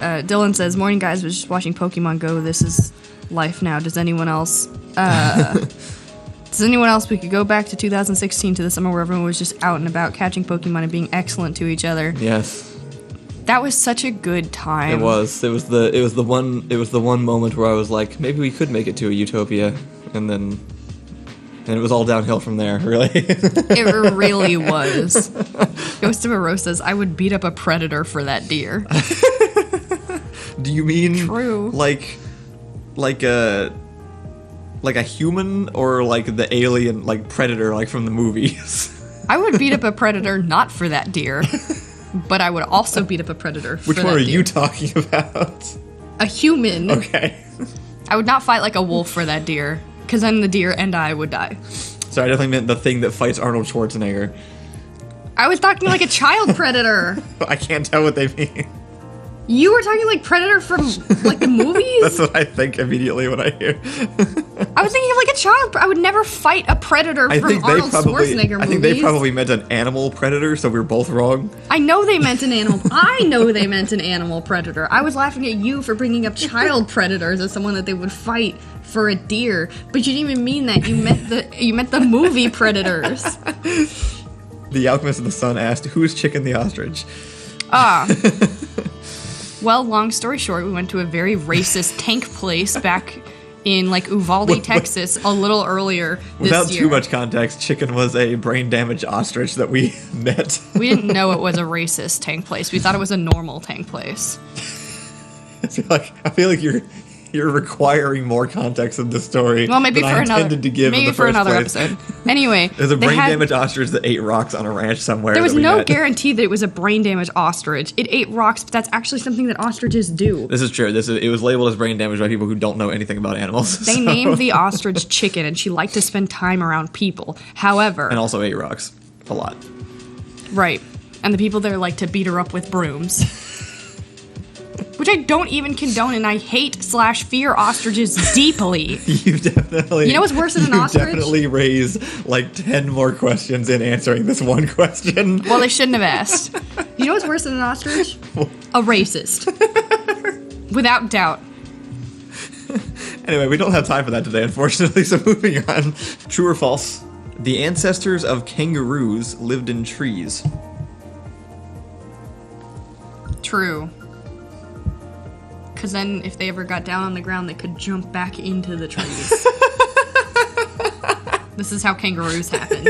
Dylan says, morning guys, was just watching Pokemon Go. This is life now. Does anyone else we could go back to 2016 to the summer where everyone was just out and about catching Pokemon and being excellent to each other. Yes. That was such a good time. It was the one moment where I was like, maybe we could make it to a utopia, and it was all downhill from there, really. It really was. Ghost of Aero says, I would beat up a predator for that deer. Do you mean True. like a human, or like the alien, like Predator, like from the movies? I would beat up a predator not for that deer, but I would also beat up a predator for Which that one are deer. you talking about? A human. Okay. I would not fight like a wolf for that deer, because then the deer and I would die. Sorry, I definitely meant the thing that fights Arnold Schwarzenegger. I was talking like a child predator. I can't tell what they mean. You were talking like Predator from like the movies? That's what I think immediately when I hear. I was thinking of like a child. I would never fight a predator from Arnold Schwarzenegger movies. I think they probably meant an animal predator, so we're both wrong. I know they meant an animal. I know they meant an animal predator. I was laughing at you for bringing up child predators as someone that they would fight for a deer, but you didn't even mean that. You meant the movie Predators. The Alchemist of the Sun asked, "Who is Chicken the Ostrich?" Well, long story short, we went to a very racist tank place back in like Uvalde, Texas, a little earlier this Without year. too much context, Chicken was a brain-damaged ostrich that we met. We didn't know it was a racist tank place. We thought it was a normal tank place. I feel like you're requiring more context of the story. Well, maybe than for I another. intended to give Maybe in the for first another place. episode. Anyway, There's a brain-damaged ostrich that ate rocks on a ranch somewhere. There was that we no met. guarantee that it was a brain-damaged ostrich. It ate rocks, but that's actually something that ostriches do. This is true. It was labeled as brain damage by people who don't know anything about animals. They named the ostrich Chicken, and she liked to spend time around people. However... And also ate rocks. A lot. Right. And the people there like to beat her up with brooms. Which I don't even condone, and I hate/fear ostriches deeply. You definitely... You know what's worse than an ostrich? You definitely raise like 10 more questions in answering this one question. Well, they shouldn't have asked. You know what's worse than an ostrich? A racist. Without doubt. Anyway, we don't have time for that today, unfortunately, so moving on. True or false? The ancestors of kangaroos lived in trees. True. Because then if they ever got down on the ground, they could jump back into the trees. This is how kangaroos happened.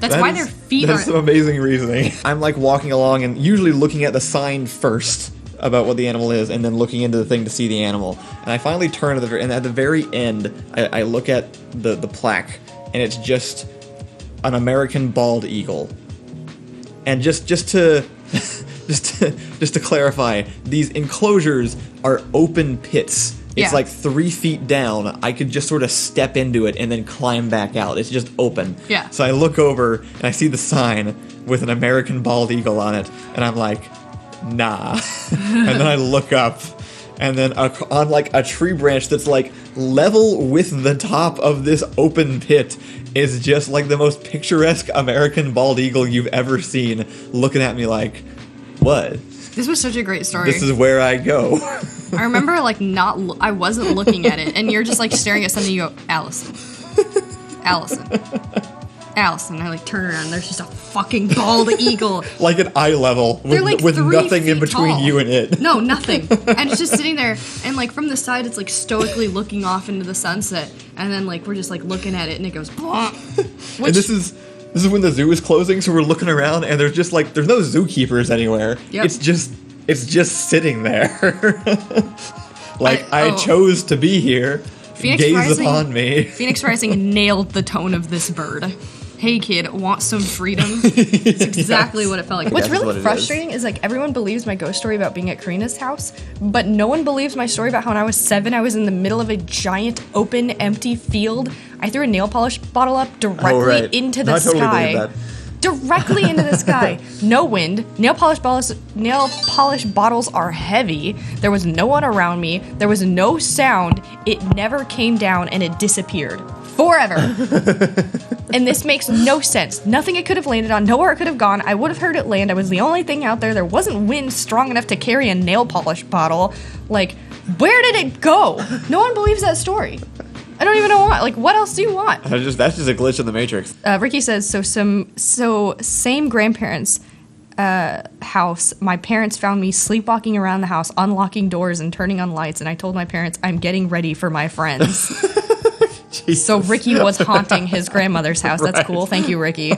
That's why their feet That's are... some amazing reasoning. I'm like walking along and usually looking at the sign first about what the animal is, and then looking into the thing to see the animal. And I finally turn and at the very end, I look at the plaque, and it's just an American bald eagle. And just to clarify, these enclosures are open pits. It's like 3 feet down. I could just sort of step into it and then climb back out. It's just open. Yeah. So I look over and I see the sign with an American bald eagle on it, and I'm like, nah. And then I look up, and then on like a tree branch that's like level with the top of this open pit is just like the most picturesque American bald eagle you've ever seen, looking at me like, what? This was such a great story. This is where I go. I remember like I wasn't looking at it, and you're just like staring at something, you go, Allison. Allison. Allison. I like turn around, and there's just a fucking bald eagle. Like at eye level, with 3 nothing in feet between tall. you and it. No, nothing. And it's just sitting there, and like from the side, it's like stoically looking off into the sunset, and then like we're just like looking at it, and it goes, which, And this is when the zoo is closing, so we're looking around, and there's just like there's no zookeepers anywhere. Yep. It's just sitting there. I oh. chose to be here. Phoenix Gaze Rising, upon me. Phoenix Rising nailed the tone of this bird. Hey kid, want some freedom? It's exactly what it felt like. What's That's really what it frustrating is like everyone believes my ghost story about being at Karina's house, but no one believes my story about how when I was 7, I was in the middle of a giant, open, empty field. I threw a nail polish bottle up directly into the I totally sky. believe that. Directly into the sky. No wind. Nail polish bottles are heavy. There was no one around me. There was no sound. It never came down, and it disappeared. Forever. And this makes no sense. Nothing it could have landed on, nowhere it could have gone. I would have heard it land. I was the only thing out there. There wasn't wind strong enough to carry a nail polish bottle. Like, where did it go? No one believes that story. I don't even know what. Like, what else do you want? That's just a glitch in the Matrix. Ricky says, same grandparents' house. My parents found me sleepwalking around the house, unlocking doors and turning on lights, and I told my parents I'm getting ready for my friends. So Ricky was haunting his grandmother's house. That's Right. cool. Thank you, Ricky.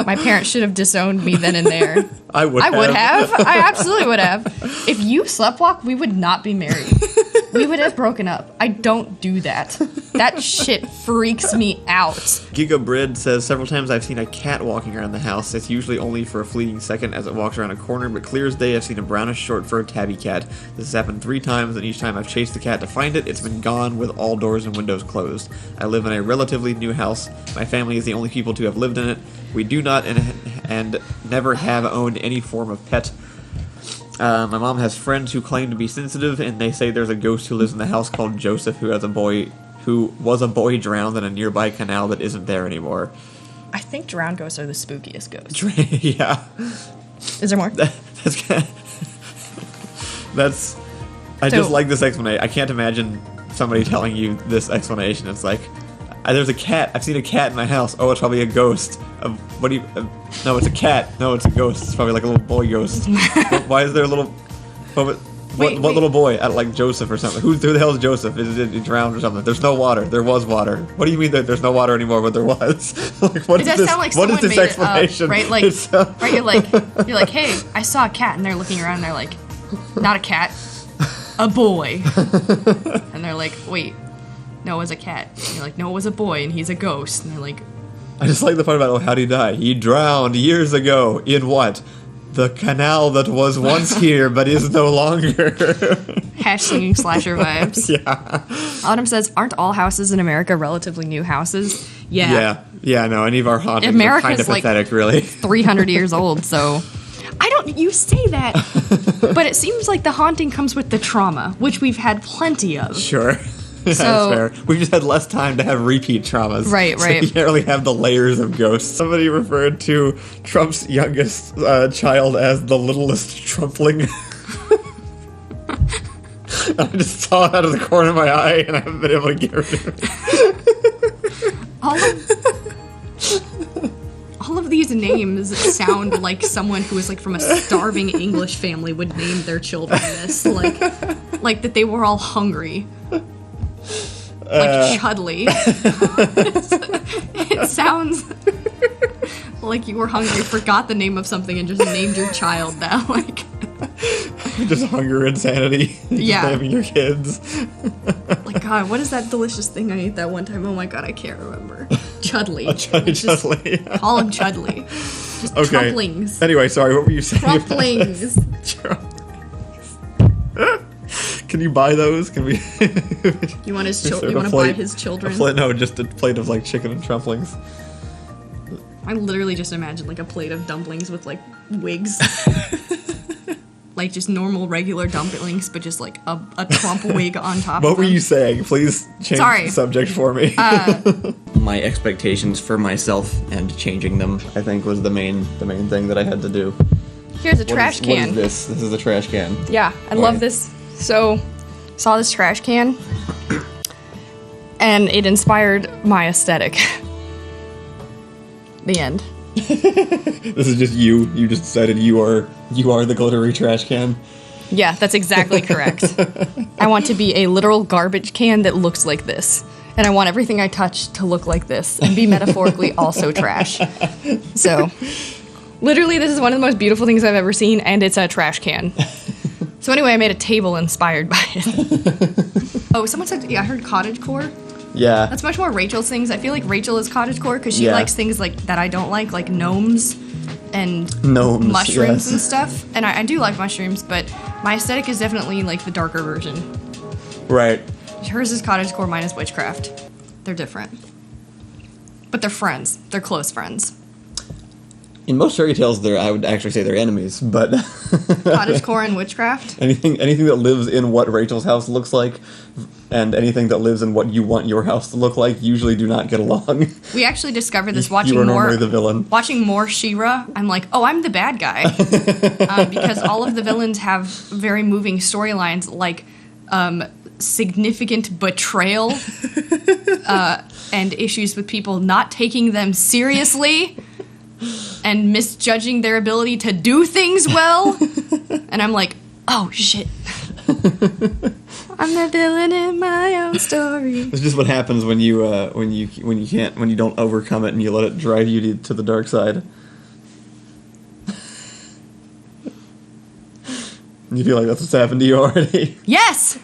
My parents should have disowned me then and there. I would have. I absolutely would have. If you sleptwalk, we would not be married. We would have broken up. I don't do that. That shit freaks me out. Giga Brid says, several times I've seen a cat walking around the house. It's usually only for a fleeting second as it walks around a corner, but clear as day I've seen a brownish short-furred tabby cat. This has happened 3 times, and each time I've chased the cat to find it, it's been gone with all doors and windows closed. I live in a relatively new house. My family is the only people to have lived in it. We do not and never have owned any form of pet. My mom has friends who claim to be sensitive, and they say there's a ghost who lives in the house called Joseph, who was a boy drowned in a nearby canal that isn't there anymore. I think drowned ghosts are the spookiest ghosts. Yeah. Is there more? I just like this explanation. I can't imagine somebody telling you this explanation. It's like, there's a cat. I've seen a cat in my house. Oh, it's probably a ghost. No, it's a cat. No, it's a ghost. It's probably like a little boy ghost. Why is there a little... What little boy? Like Joseph or something. Who the hell is Joseph? Is it drowned or something? There's no water. There was water. What do you mean that there's no water anymore, but there was? Like, what is this? What is this explanation? Right? Like, right? You're like, hey, I saw a cat, and they're looking around, and they're like, not a cat, a boy. And they're like, wait, no, it was a cat. And you're like, no, it was a boy, and he's a ghost. And they're like, I just like the part about, how'd he die? He drowned years ago. In what? The canal that was once here, but is no longer. Singing slasher vibes. Yeah. Autumn says, aren't all houses in America relatively new houses? Yeah. Yeah, no, any of our hauntings are kind of pathetic, really. 300 years old, so... You say that, but it seems like the haunting comes with the trauma, which we've had plenty of. Sure. Yeah, that's fair. We've just had less time to have repeat traumas. Right. So you can't really have the layers of ghosts. Somebody referred to Trump's youngest child as the littlest Trumpling. I just saw it out of the corner of my eye, and I haven't been able to get rid of it. All of these names sound like someone who is like from a starving English family would name their children this. Like that they were all hungry. Like Chudley. It sounds like you were hungry, forgot the name of something, and just named your child that. Like, just hunger insanity. Yeah. Just naming your kids. Like, God, what is that delicious thing I ate that one time? Oh my God, I can't remember. Chudley. Chudley. Call him Chudley. Just okay. Trumplings. Anyway, sorry, what were you saying? Trumplings. Can you buy those? Can we? You want to buy his children? No, just a plate of like chicken and trumplings. I literally just imagined like a plate of dumplings with like wigs. Like just normal regular dumplings, but just like a Trump wig on top. What were you saying? Please change the subject for me. My expectations for myself and changing them, I think, was the main thing that I had to do. Here's a trash can. What is this? This is a trash can. Yeah, I love this. So, saw this trash can, and it inspired my aesthetic. The end. This is just you. You just decided you are the glittery trash can. Yeah, that's exactly correct. I want to be a literal garbage can that looks like this. And I want everything I touch to look like this and be metaphorically also trash. So, literally, this is one of the most beautiful things I've ever seen, and it's a trash can. So anyway, I made a table inspired by it. Oh, someone said, I heard cottagecore. Yeah. That's much more Rachel's things. I feel like Rachel is cottagecore because she likes things like that I don't like gnomes and mushrooms and stuff. And I do like mushrooms, but my aesthetic is definitely like the darker version. Right. Hers is cottagecore, mine is witchcraft. They're different. But they're friends. They're close friends. In most fairy tales, I would actually say they're enemies, but... Cottagecore and witchcraft? Anything that lives in what Rachel's house looks like and anything that lives in what you want your house to look like usually do not get along. We actually discovered this You watching are more. normally the villain. Watching more She-Ra, I'm like, oh, I'm the bad guy, because all of the villains have very moving storylines, like significant betrayal and issues with people not taking them seriously and misjudging their ability to do things well. And I'm like, oh shit. I'm the villain in my own story. It's just what happens when you don't overcome it and you let it drive you to the dark side. You feel like that's what's happened to you already? Yes!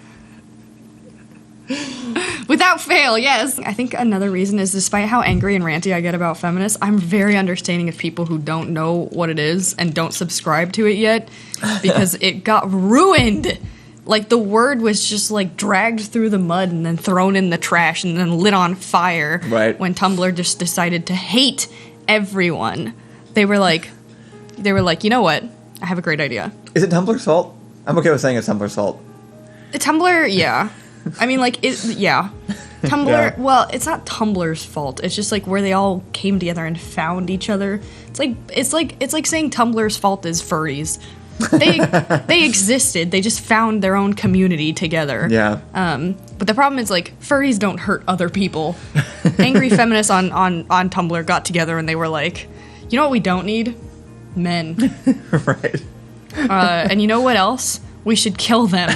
Without fail, yes. I think another reason is, despite how angry and ranty I get about feminists, I'm very understanding of people who don't know what it is and don't subscribe to it yet, because it got ruined. Like, the word was just, like, dragged through the mud and then thrown in the trash and then lit on fire. Right. When Tumblr just decided to hate everyone. They were like, you know what? I have a great idea. Is it Tumblr's fault? I'm okay with saying it's Tumblr's fault. Tumblr, yeah. I mean, like, yeah. Tumblr, Yeah. well, it's not Tumblr's fault. It's just, like, where they all came together and found each other. It's like saying Tumblr's fault is furries. They existed. They just found their own community together. Yeah. But the problem is, like, furries don't hurt other people. Angry feminists on Tumblr got together and they were like, you know what we don't need? Men. Right. And you know what else? We should kill them.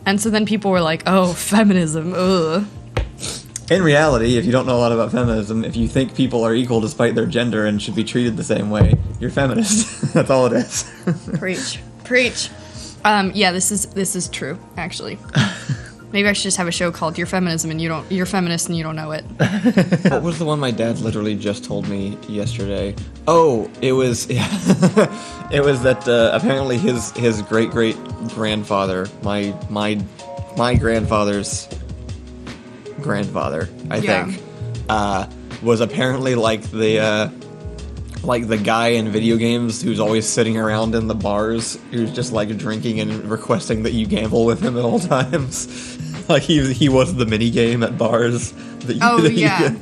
And so then people were like, oh, feminism, ugh. In reality, if you don't know a lot about feminism, if you think people are equal despite their gender and should be treated the same way, you're feminist. That's all it is. Preach. Yeah, this is true, actually. Maybe I should just have a show called You're Feminism and You're Feminist and You Don't Know It. What was the one my dad literally just told me yesterday? Oh, it was it was that apparently his great grandfather, my grandfather's grandfather, I think, was apparently like the guy in video games who's always sitting around in the bars, who's just like drinking and requesting that you gamble with him at all times. Like he was the mini game at bars that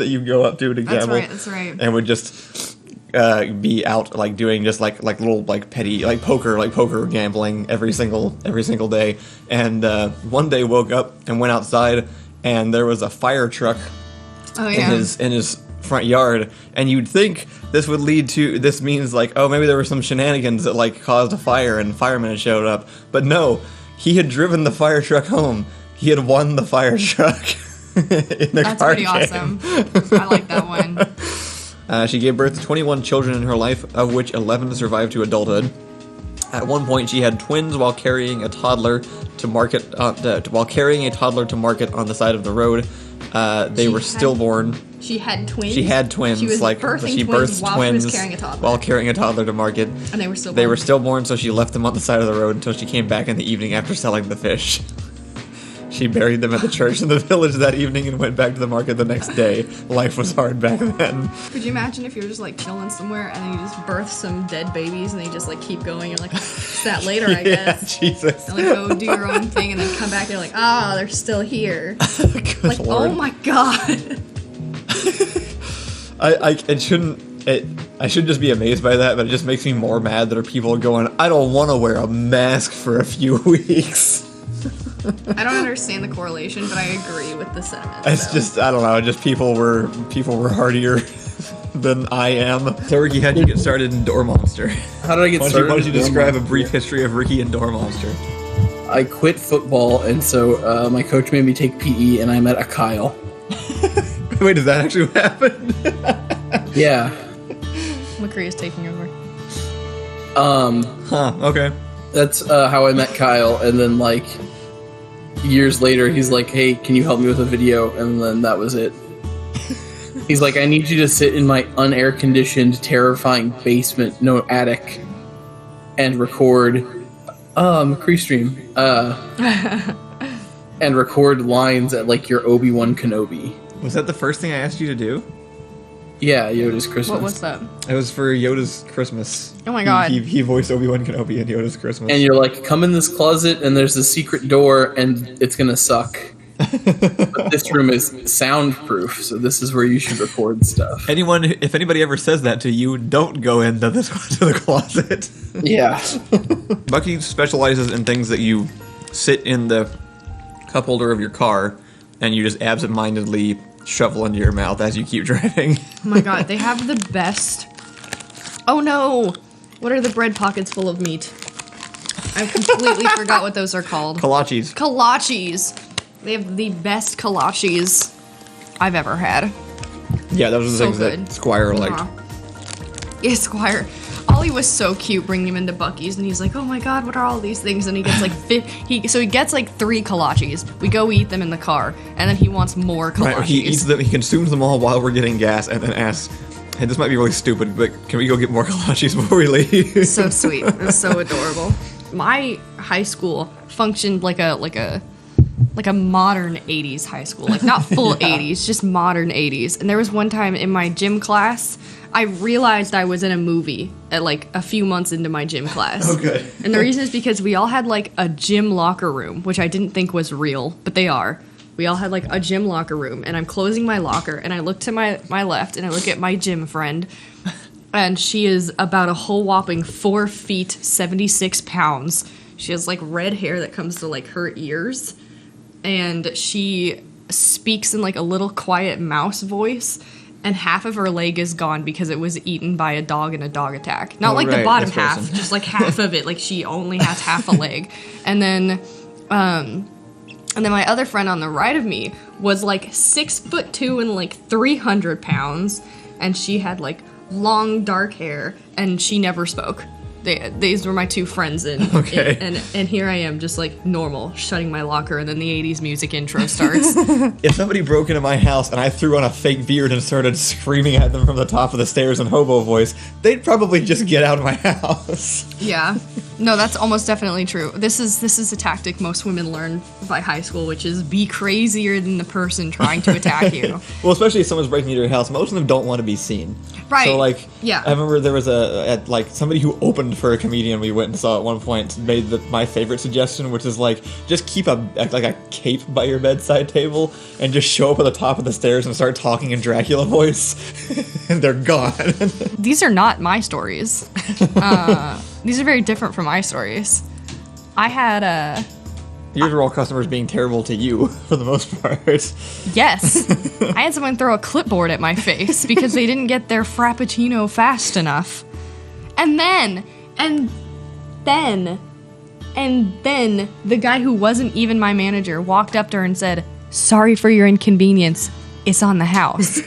you go up to gamble. That's right. And would just be out like doing just like little like petty like poker gambling every single day. And one day woke up and went outside and there was a fire truck in his front yard, and you'd think this means like, oh, maybe there were some shenanigans that like caused a fire and firemen had showed up. But no, he had driven the fire truck home. He had won the fire truck in the That's car pretty game. awesome. I like that one. She gave birth to 21 children in her life, of which 11 survived to adulthood. At one point, she had twins while carrying a toddler to market. While carrying a toddler to market on the side of the road, they were stillborn. She had twins. She had twins. She was like birthing she twins birthed while twins she was carrying a toddler. while carrying a toddler to market. And they were stillborn. They were stillborn, so she left them on the side of the road until she came back in the evening after selling the fish. She buried them at the church in the village that evening and went back to the market the next day. Life was hard back then. Could you imagine if you were just like chilling somewhere and then you just birth some dead babies and they just like keep going? You're like, it's that later, I guess. Jesus. And like go do your own thing and then come back and you're like, they're still here. Good Like, Lord. oh my god. I should just be amazed by that, but it just makes me more mad that are people going, I don't want to wear a mask for a few weeks. I don't understand the correlation, but I agree with the sentiment. It's just, I don't know, just people were hardier than I am. So Ricky, how'd you get started in Dormonster? How did I get started? Why don't you in describe a Dormonster? brief history of Ricky and Dormonster? I quit football, and so my coach made me take PE, and I met a Kyle. Wait, does that actually happen? Yeah. McCree is taking over. Okay. That's how I met Kyle, and then like years later, he's like, "Hey, can you help me with a video?" And then that was it. He's like, "I need you to sit in my unair-conditioned, terrifying basement, no attic, and record McCree stream, and record lines at like your Obi-Wan Kenobi." Was that the first thing I asked you to do? Yeah, Yoda's Christmas. What was that? It was for Yoda's Christmas. Oh my god. He voiced Obi-Wan Kenobi in Yoda's Christmas. And you're like, come in this closet, and there's a secret door, and it's gonna suck. But this room is soundproof, so this is where you should record stuff. If anybody ever says that to you, don't go into to the closet. Yeah. Bucky specializes in things that you sit in the cup holder of your car and you just absentmindedly shovel into your mouth as you keep driving. Oh my god, they have the best. Oh no! What are the bread pockets full of meat? I completely forgot what those are called. Kolaches. Kolaches! They have the best kolaches I've ever had. Yeah, those are the So things good. that Squire liked. Yeah, Squire. Ollie was so cute bringing him into Bucky's, and he's like, "Oh my god, what are all these things?" And he gets like he gets like 3 kolaches. We go eat them in the car, and then he wants more kolaches. Right, he eats them. He consumes them all while we're getting gas, and then asks, "Hey, this might be really stupid, but can we go get more kolaches before we leave?" So sweet. It was so adorable. My high school functioned like a modern 80s high school. Like not full 80s, just modern 80s. And there was one time in my gym class, I realized I was in a movie at like a few months into my gym class. Okay. And the reason is because we all had like a gym locker room, which I didn't think was real, but they are. We all had like a gym locker room, and I'm closing my locker, and I look to my left, and I look at my gym friend, and she is about a whole whopping 4 feet, 76 pounds. She has like red hair that comes to like her ears, and she speaks in like a little quiet mouse voice, and half of her leg is gone because it was eaten by a dog in a dog attack. Not Oh, like the right, bottom this half, person. just like half of it. Like she only has half a leg. And then my other friend on the right of me was like 6'2" and like 300 pounds, and she had like long dark hair, and she never spoke. These were my 2 friends, and Okay. and here I am, just like normal, shutting my locker, and then the 80s music intro starts. If somebody broke into my house and I threw on a fake beard and started screaming at them from the top of the stairs in hobo voice, they'd probably just get out of my house. Yeah, no, that's almost definitely true. This is a tactic most women learn by high school, which is be crazier than the person trying to attack you. Well, especially if someone's breaking into your house, most of them don't want to be seen. Right. So, like, Yeah. I remember there was somebody who opened for a comedian we went and saw at one point made my favorite suggestion, which is like, just keep a cape by your bedside table and just show up at the top of the stairs and start talking in Dracula voice, and they're gone. These are not my stories. These are very different from my stories. I had Yours are all customers being terrible to you, for the most part. yes, I had someone throw a clipboard at my face because they didn't get their frappuccino fast enough. And then the guy who wasn't even my manager walked up to her and said, "Sorry for your inconvenience. It's on the house."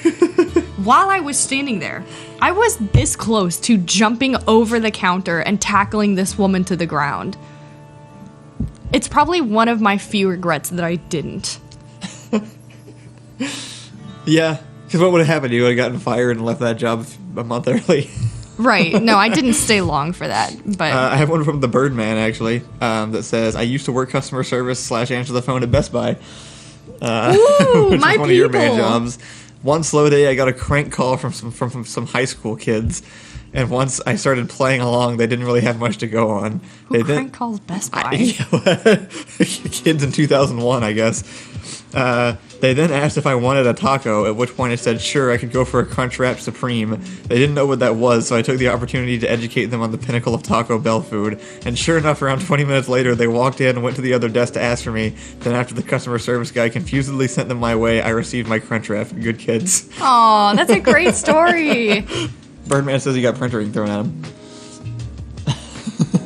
While I was standing there, I was this close to jumping over the counter and tackling this woman to the ground. It's probably one of my few regrets that I didn't. Yeah, because what would have happened? You would have gotten fired and left that job a month early. Right. No, I didn't stay long for that. But I have one from the Birdman, actually, that says, "I used to work customer service / answer the phone at Best Buy." ooh, Which my is one of your main people. jobs. One slow day, I got a crank call from some high school kids, and once I started playing along, they didn't really have much to go on. Who crank calls Best Buy? Kids in 2001, I guess. They then asked if I wanted a taco, at which point I said sure, I could go for a Crunchwrap Supreme. They didn't know what that was, so I took the opportunity to educate them on the pinnacle of Taco Bell food. And sure enough, around 20 minutes later, they walked in and went to the other desk to ask for me. Then after the customer service guy confusedly sent them my way, I received my Crunchwrap. Good kids. Aw, that's a great story. Birdman says he got printer ink thrown at him.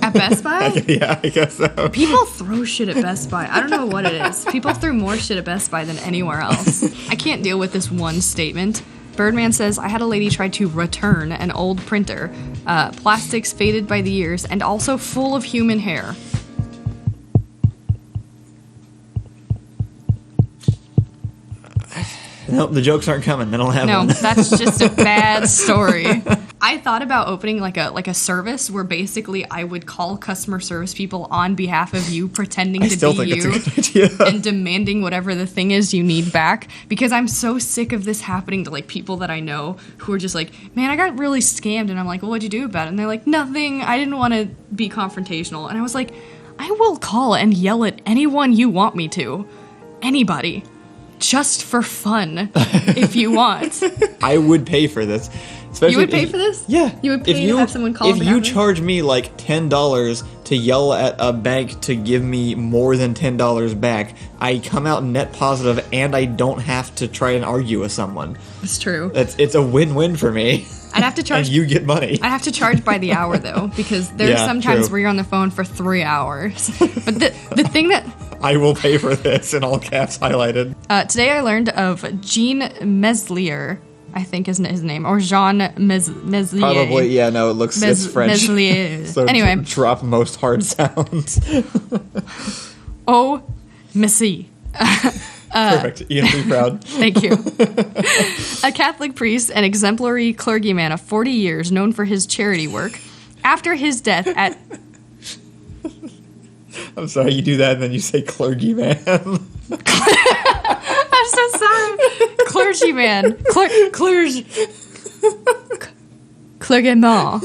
At Best Buy? Yeah, I guess so. People throw shit at Best Buy. I don't know what it is. People threw more shit at Best Buy than anywhere else. I can't deal with this one statement. Birdman says, I had a lady try to return an old printer. Plastics faded by the years and also full of human hair. Nope, the jokes aren't coming. I don't have No, one. that's just a bad story. I thought about opening like a service where basically I would call customer service people on behalf of you, pretending I to still be think you, it's a good idea. and demanding whatever the thing is you need back. Because I'm so sick of this happening to like people that I know who are just like, man, I got really scammed, and I'm like, well, what'd you do about it? And they're like, nothing. I didn't want to be confrontational, and I was like, I will call and yell at anyone you want me to, anybody. just for fun if you want. I would pay for this. Especially You would pay for this? Yeah. You would pay to have someone call If the you government? charge me like $10 to yell at a bank to give me more than $10 back, I come out net positive and I don't have to try and argue with someone. It's true. It's a win-win for me. I'd have to And charge. you get money. I have to charge by the hour though, because there's Yeah, sometimes true. where you're on the phone for 3 hours. But the thing that I will pay for this in all caps highlighted. today I learned of Jean Meslier, I think is his name, or Jean Meslier. Probably, yeah, no, it looks, it's French. Meslier. So Anyway. drop most hard sounds. Oh, Missy. Perfect. Ian, be proud. Thank you. A Catholic priest and exemplary clergyman of 40 years, known for his charity work. After his death at... I'm sorry, you do that and then you say clergyman. I'm so sorry. Clergyman. Clergyman.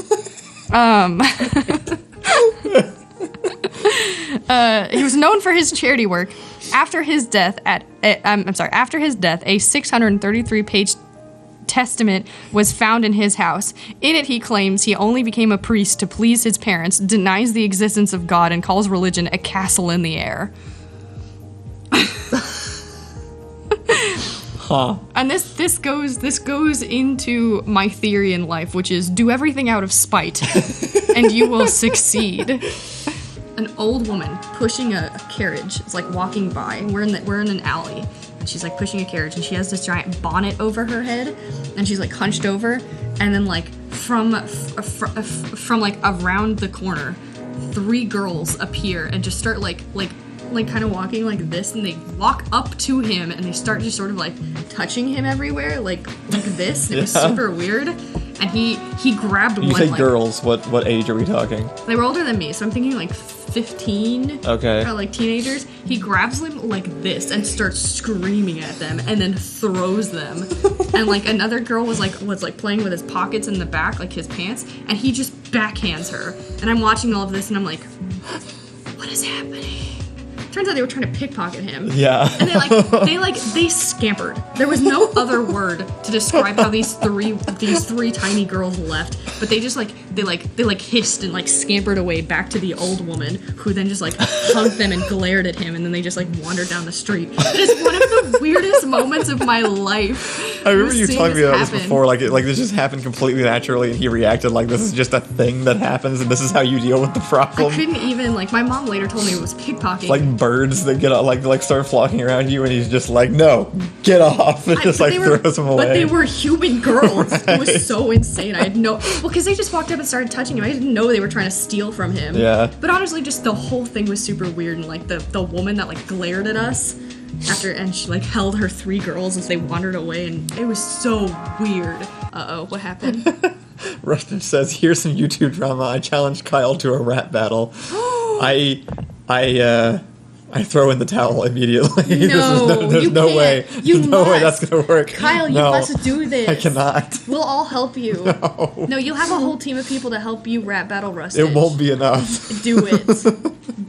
He was known for his charity work. After his death, after his death, a 633-page testament was found in his house. In it, he claims he only became a priest to please his parents, denies the existence of God, and calls religion a castle in the air. Huh. And this goes into my theory in life, which is do everything out of spite, and you will succeed. An old woman pushing a carriage is like walking by. We're in an alley, and she's like pushing a carriage, and she has this giant bonnet over her head, and she's like hunched over, and then like from like around the corner, 3 girls appear and just start like kind of walking like this, and they walk up to him and they start just sort of like touching him everywhere like this. It was super weird, and he grabbed You one. say like, girls, what age are we talking? They were older than me, so I'm thinking like 15. Okay. Or like teenagers. He grabs them like this and starts screaming at them, and then throws them. And like another girl was playing with his pockets in the back, like his pants, and he just backhands her. And I'm watching all of this, and I'm like, what is happening? Turns out they were trying to pickpocket him. Yeah. And they scampered. There was no other word to describe how these three tiny girls left, but they just they hissed and like scampered away back to the old woman, who then just like hugged them and glared at him, and then they just like wandered down the street. It is one of the weirdest moments of my life. I remember you seeing telling me about this happen. before, like this just happened completely naturally, and he reacted like this is just a thing that happens, and this is how you deal with the I problem. couldn't even like. My mom later told me it was pickpocketing. Like birds that get like start flocking around you, and he's just like, no, get off, and just like throws them away. But they were human girls. It was so insane. I had because they just walked up and started touching him. I didn't know they were trying to steal from him. Yeah. But honestly, just the whole thing was super weird, and like the woman that like glared at us and she like held her 3 girls as they wandered away, and it was so weird. Uh-oh, what happened? Rustin says, here's some YouTube drama. I challenged Kyle to a rap battle. I throw in the towel immediately. No, there's you no can't. way. You There's no way must. that's gonna work. Kyle, you No, must do this. I cannot. We'll all help you. No, you'll have a whole team of people to help you rap battle Rustage. It won't be enough. Do it.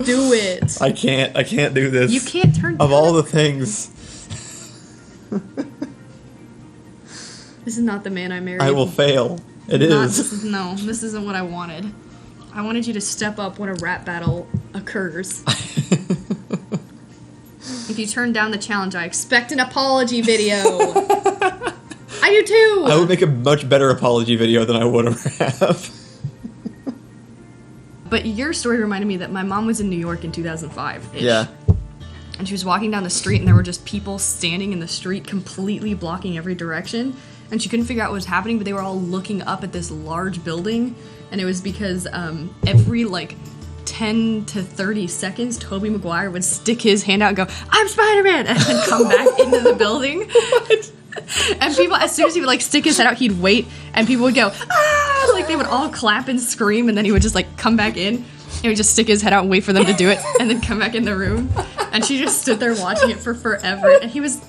Do it. I can't do this. You can't turn Of down all a- the things, This is not the man I married. I will fail. It Not- is. this isn't what I wanted. I wanted you to step up when a rap battle occurs. If you turn down the challenge, I expect an apology video. I do too. I would make a much better apology video than I would have. But your story reminded me that my mom was in New York in 2005. Yeah. And she was walking down the street, and there were just people standing in the street completely blocking every direction. And she couldn't figure out what was happening, but they were all looking up at this large building. And it was because every, 10 to 30 seconds, Tobey Maguire would stick his hand out and go, "I'm Spider-Man!" and then come back into the building. And people, as soon as he would, stick his head out, he'd wait, and people would go, "Ah!" They would all clap and scream, and then he would just, come back in. He would just stick his head out and wait for them to do it, and then come back in the room. And she just stood there watching it for forever. And he was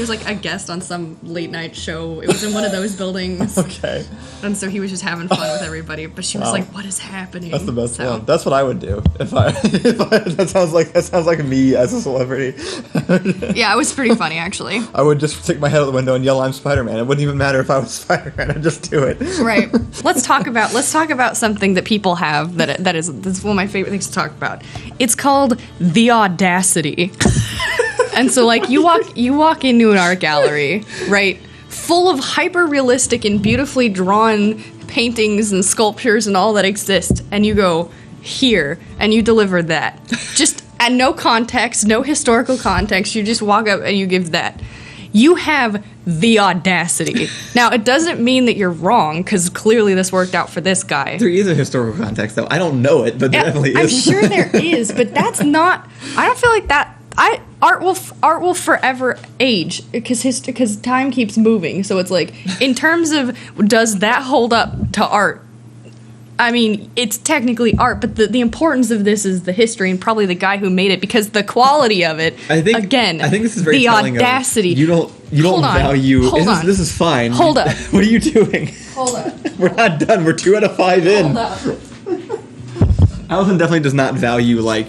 like a guest on some late night show. It was in one of those buildings. Okay. And so he was just having fun with everybody. But she was like, what is happening? That's the best one. That's what I would do if I that sounds like me as a celebrity. Yeah, it was pretty funny actually. I would just stick my head out the window and yell, "I'm Spider-Man." It wouldn't even matter if I was Spider-Man. I'd just do it. Right. Let's talk about something that people have that's one of my favorite things to talk about. It's called the audacity. And so like you walk into an art gallery, right? Full of hyper realistic and beautifully drawn paintings and sculptures and all that exist, and you go here and you deliver that. Just and no context, no historical context, you just walk up and you give that. You have the audacity. Now, it doesn't mean that you're wrong, because clearly this worked out for this guy. There is a historical context, though. I don't know it, but there definitely is. I'm sure there is, but that's not... I don't feel like that... Art will forever age, because time keeps moving. So it's like, in terms of, does that hold up to art? I mean, it's technically art, but the importance of this is the history and probably the guy who made it, because the quality of it, I think this is very the telling audacity. You don't value. Hold on. This is fine. Hold up. What are you doing? Hold up. We're not done. We're 2 out of 5 in. Hold up. Allison definitely does not value like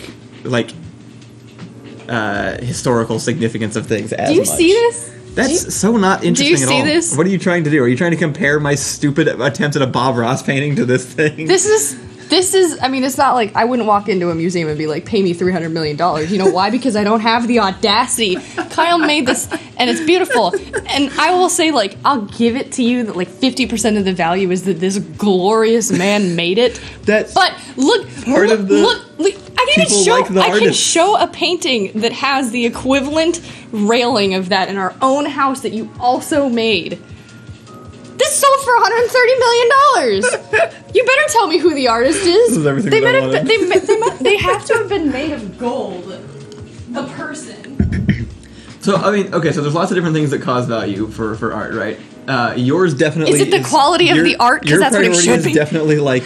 historical significance of things as much. Do you see this? That's so not interesting at all. Do you see this? What are you trying to do? Are you trying to compare my stupid attempt at a Bob Ross painting to this thing? This is, I mean, it's not like I wouldn't walk into a museum and be like, pay me $300 million. You know why? Because I don't have the audacity. Kyle made this, and it's beautiful. And I will say, like, I'll give it to you that, like, 50% of the value is that this glorious man made it. That's but look, part of the look, I can artist. show a painting that has the equivalent railing of that in our own house that you also made. This sold for $130 million. You better tell me who the artist is. This is everything They that I better, wanted. they have to have been made of gold. The person. So I mean, okay, so there's lots of different things that cause value for art, right? Yours definitely Is it the quality of the art? Because that's what it should Your be. priority is definitely like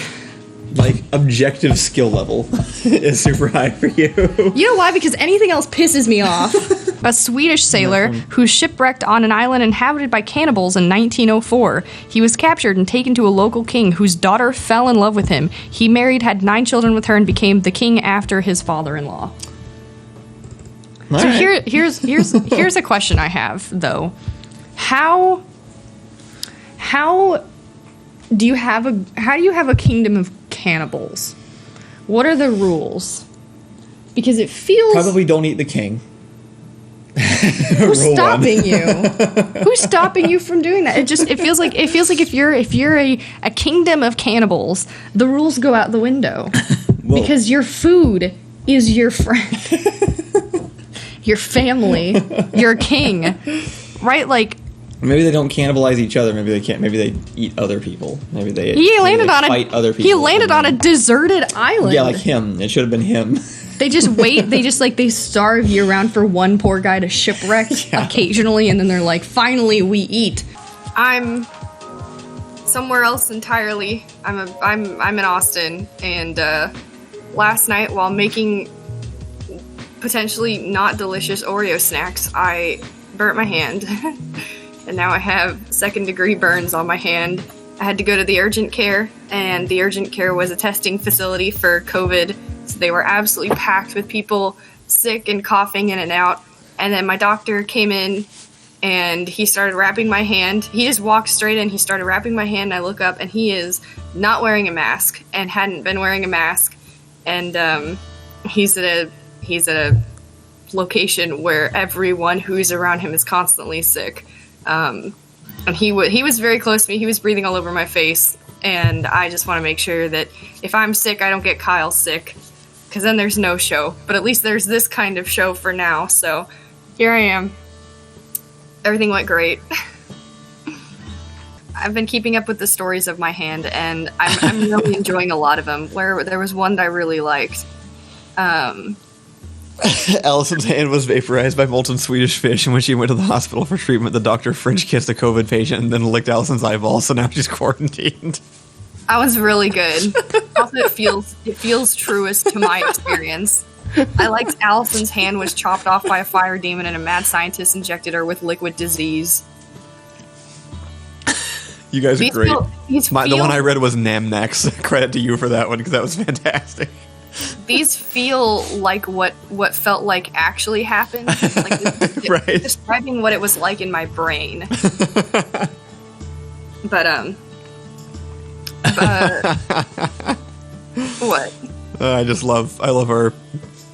objective skill level is super high for you. You know why? Because anything else pisses me off. A Swedish sailor who shipwrecked on an island inhabited by cannibals in 1904. He was captured and taken to a local king whose daughter fell in love with him. He married, had 9 children with her, and became the king after his father-in-law. So here's a question I have though. How do you have a kingdom of cannibals? What are the rules? Because it feels Probably don't eat the king. Who's stopping you? Who's stopping you from doing that? It feels like if you're a kingdom of cannibals, the rules go out the window. Because your food is your friend. Your family, your king. Right? Like maybe they don't cannibalize each other. Maybe they can't. Maybe they eat other people. Maybe they fight other people. He landed on a deserted island. Yeah, like him. It should have been him. They just wait. They starve year round for one poor guy to shipwreck occasionally, and then they're like, finally we eat. I'm somewhere else entirely. I'm in Austin, and last night while making potentially not delicious Oreo snacks, I burnt my hand. And now I have 2nd-degree burns on my hand. I had to go to the urgent care, and the urgent care was a testing facility for COVID. So they were absolutely packed with people sick and coughing in and out. And then my doctor came in, and he started wrapping my hand. He just walked straight in. He started wrapping my hand. And I look up, and he is not wearing a mask and hadn't been wearing a mask. And he's at a location where everyone who's around him is constantly sick. And he was very close to me. He was breathing all over my face, and I just want to make sure that if I'm sick, I don't get Kyle sick, because then there's no show. But at least there's this kind of show for now. So here I am. Everything went great. I've been keeping up with the stories of my hand, and I'm really enjoying a lot of them. Where there was one that I really liked. Allison's hand was vaporized by molten Swedish fish, and when she went to the hospital for treatment, the doctor French kissed a COVID patient and then licked Allison's eyeball, so now she's quarantined. That was really good. Also, it feels truest to my experience. I liked Allison's hand was chopped off by a fire demon and a mad scientist injected her with liquid disease. You guys are great. The one I read was Namnex. Credit to you for that one, because that was fantastic. These feel like what felt like actually happened. Like, right. Describing what it was like in my brain. But what? I love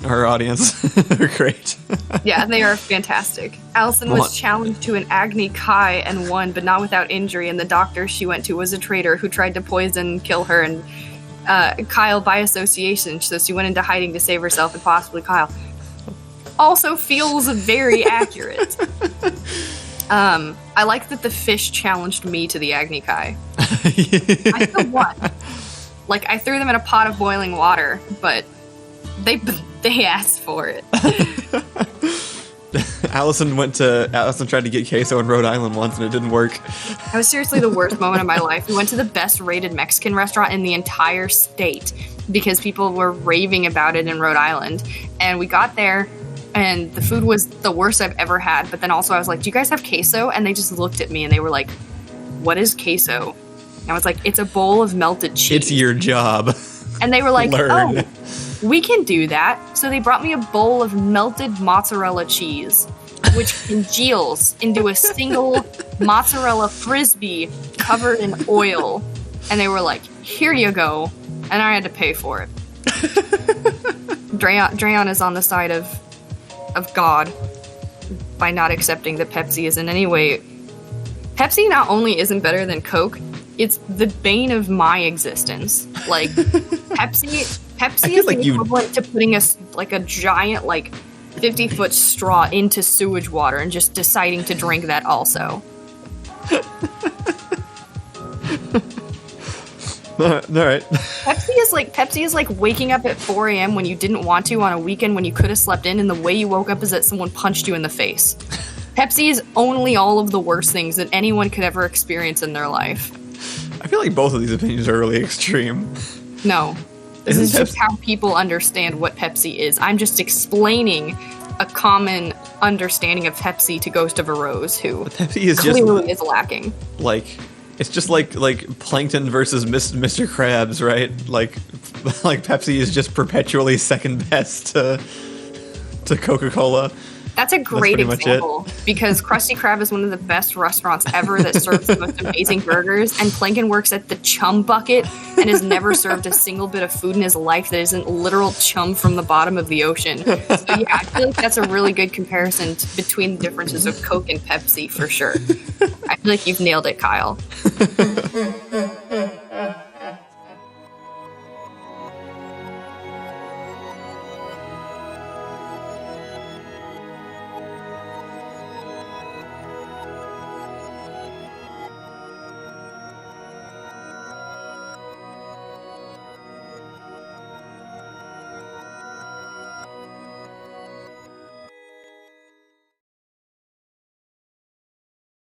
our audience. They're great. Yeah, they are fantastic. Allison was challenged to an Agni Kai and won, but not without injury, and the doctor she went to was a traitor who tried to poison and kill her, and Kyle by association, so she went into hiding to save herself and possibly Kyle. Also feels very accurate. I like that the fish challenged me to the Agni Kai. I still won. Like, I threw them in a pot of boiling water, but they asked for it. Allison tried to get queso in Rhode Island once and it didn't work. That was seriously the worst moment of my life. We went to the best rated Mexican restaurant in the entire state because people were raving about it in Rhode Island. And we got there and the food was the worst I've ever had. But then also I was like, do you guys have queso? And they just looked at me and they were like, what is queso? And I was like, it's a bowl of melted cheese. It's your job. And they were like, Learn. oh, we can do that. So they brought me a bowl of melted mozzarella cheese, which congeals into a single mozzarella frisbee covered in oil. And they were like, here you go. And I had to pay for it. Drayon is on the side of God by not accepting that Pepsi is in any way. Pepsi not only isn't better than Coke, it's the bane of my existence. Like, Pepsi is like the equivalent to putting a giant, 50-foot straw into sewage water and just deciding to drink that also. All right. Pepsi is like waking up at 4 a.m. when you didn't want to on a weekend when you could have slept in, and the way you woke up is that someone punched you in the face. Pepsi is only all of the worst things that anyone could ever experience in their life. I feel like both of these opinions are really extreme. No. This is just how people understand what Pepsi is. I'm just explaining a common understanding of Pepsi to Ghost of a Rose, who Pepsi is clearly is lacking. It's just like Plankton versus Mr. Krabs, right? Like Pepsi is just perpetually second best to Coca-Cola. That's a great example, because Krusty Krab is one of the best restaurants ever that serves the most amazing burgers, and Plankton works at the Chum Bucket and has never served a single bit of food in his life that isn't literal chum from the bottom of the ocean. So yeah, I feel like that's a really good comparison between the differences of Coke and Pepsi, for sure. I feel like you've nailed it, Kyle.